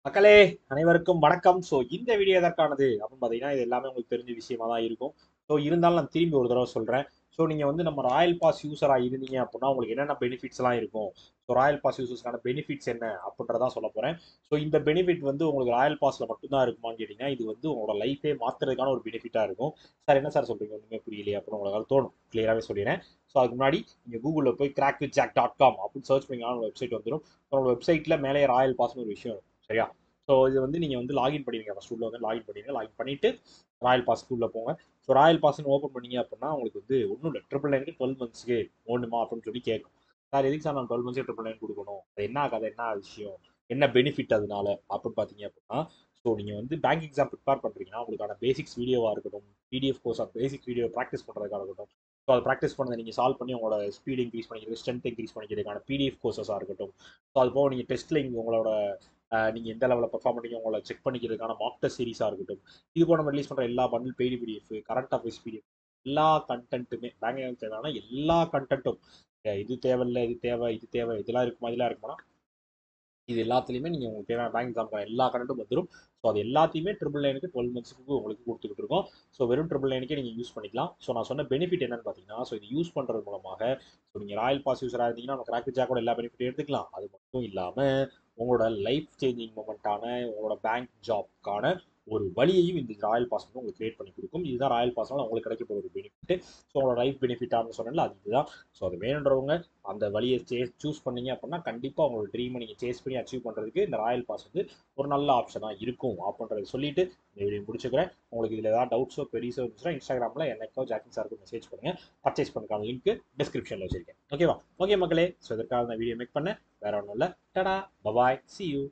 மக்களே, அனைவருக்கும் வணக்கம். இந்த வீடியோ எதற்கானது அப்படின்னு பார்த்தீங்கன்னா, இது எல்லாமே உங்களுக்கு தெரிஞ்ச விஷயமா தான் இருக்கும். இருந்தாலும் நான் திரும்பி ஒரு தடவை சொல்றேன். நீங்க வந்து நம்ம ராயல் பாஸ் யூசரா இருந்தீங்க அப்படின்னா, உங்களுக்கு என்னென்ன பெனிஃபிட்ஸ்லாம் இருக்கும்? ராயல் பாஸ் யூசர்ஸ்க்கான பெனிஃபிட்ஸ் என்ன? அப்படின்றதான் சொல்லப் போறேன். இந்த பெனிஃபிட் வந்து உங்களுக்கு ராயல் பாஸ்ல மட்டும் தான் இருக்குமான்னு கேட்டீங்கன்னா, இது வந்து உங்களோட லைஃபே மாத்துறதுக்கான ஒரு பெனிஃபிட்டா இருக்கும். சார் என்ன சார் சொல்றீங்க? ஒண்ணுமே புரியலையே அப்படின்னு உங்களுக்கு தோணும். கிளியராவே சொல்லிடுறேன். அதுக்கு முன்னாடி நீங்க கூகுள்ல போய் crackwithjack.com அப்படின்னு சர்ச் பண்ணீங்கன்னா வெப்சைட் வந்துடும். உங்களோட வெப்சைட்ல மேலே ராயல் பாஸ்னு ஒரு விஷயம் இருக்கும். சரியா? இது வந்து நீங்கள் வந்து லாகின் பண்ணுவீங்க. ஃபஸ்ட் உள்ள வந்து லாகின் பண்ணுவீங்க. லாகின் பண்ணிவிட்டு ராயல் பாஸ்க்கு உள்ளே போங்க. ராயல் பாஸ்ன்னு ஓப்பன் பண்ணீங்க அப்படின்னா உங்களுக்கு வந்து ஒன்றும் இல்லை, 999 12 மந்த்ஸ்க்கு வேணுமா அப்படின்னு சொல்லி கேட்கும். சார் எதுக்கு சார் நான் 12 மந்த்ஸ்க்கு 999 கொடுக்கணும்? அது என்ன கதை, என்ன விஷயம், என்ன பெனிஃபிட் அதனால அப்படின்னு பார்த்தீங்க அப்படின்னா, நீங்கள் வந்து பேங்க் எக்ஸாம் ப்ரிப்பேர் பண்ணுறீங்கன்னா உங்களுக்கான பேசிக்ஸ் வீடியோவாக இருக்கட்டும், PDF course of basic video practice பண்ணுறதுக்காக இருக்கட்டும், அதை ப்ராக்டிஸ் பண்ணதை நீங்கள் சால்வ் பண்ணி உங்களோட ஸ்பீட் இன்க்ரீஸ் பண்ணிக்கிறது, ஸ்ட்ரென்த் இன்க்ரீஸ் பண்ணிக்கிறதுக்கான பிடிஎஃப் கோர்சஸாக இருக்கட்டும். அது போக நீங்கள் டெஸ்ட்டில் இங்கே உங்களோட நீங்கள் எந்த லெவலில் பெர்ஃபார்ம் பண்ணீங்க உங்களை செக் பண்ணிக்கிறதுக்கான மாக் டெஸ்ட் சீரிஸாக இருக்கட்டும், இது போல நம்ம ரிலீஸ் பண்ணுற எல்லா bundle paid PDF, current affairs PDF, எல்லா கண்டென்ட்டுமே பேங்க் தேவையான எல்லா கண்டென்ட்டும், இது தேவையில்லை, இது தேவை, இது தேவை, இதெல்லாம் இருக்குமா, இதெல்லாம் இருக்குமா, இது எல்லாத்துலேயுமே நீங்கள் உங்களுக்கு தேவையான பேங்க் எக்ஸாம் எல்லா கரண்ட்டும் வந்துடும். அது எல்லாத்தையுமே 999க்கு 12 மந்த்ஸ்க்கு உங்களுக்கு கொடுத்துக்கிட்டு இருக்கோம். வெறும் 999க்கே நீங்கள் யூஸ் பண்ணிக்கலாம். நான் சொன்ன பெனிஃபிட் என்னன்னு பார்த்தீங்கன்னா, இது யூஸ் பண்ணுறது மூலமாக நீங்கள் ராயல் பாஸ் யூஸராக இருந்தீங்கன்னா நம்ம கிராக் ஜாக்கோட எல்லா பெனிஃபிட்டும் எடுத்துக்கலாம். அது மட்டும் இல்லாமல் உங்களோட லைஃப் சேஞ்சிங் மூமெண்ட்டான உங்களோட பேங்க் ஜாப்க்கான ஒரு வழியையும் இந்த ராயல் பாஸ் வந்து உங்களுக்கு கிரியேட் பண்ணி கொடுக்கும். இதுதான் ராயல் பாஸ்னால உங்களுக்கு கிடைக்க போகிற ஒரு பெனிஃபிட். உங்களோட லைஃப் பெனிஃபிட்டானு சொன்னேன்ல, அது இதுதான். அது வேணுன்றவங்க அந்த வழியை சூஸ் பண்ணீங்க அப்படின்னா கண்டிப்பாக உங்களோட ட்ரீமை நீங்கள் சேஸ் பண்ணி அச்சீவ் பண்ணுறதுக்கு இந்த ராயல் பாஸ் வந்து ஒரு நல்ல ஆப்ஷனாக இருக்கும் அப்படின்றத சொல்லிட்டு இந்த வீடியோ முடிச்சுக்கிறேன். உங்களுக்கு இதில் ஏதாவது டவுட்ஸோ பெரியஸோ இருந்துச்சுன்னா இன்ஸ்டாகிராமில் எனக்கோ ஜாக்கிங் சாருக்கு மெசேஜ் பண்ணுங்கள். பர்ச்சேஸ் பண்ணுறதுக்கான லிங்க் டிஸ்கிரிப்ஷனில் வச்சிருக்கேன். ஓகேவா? ஓகே மக்களே, இதற்காக நான் வீடியோ மேக் பண்ணேன். வேற ஒன்றும் இல்லை. டடா, பபாய், சி யூ.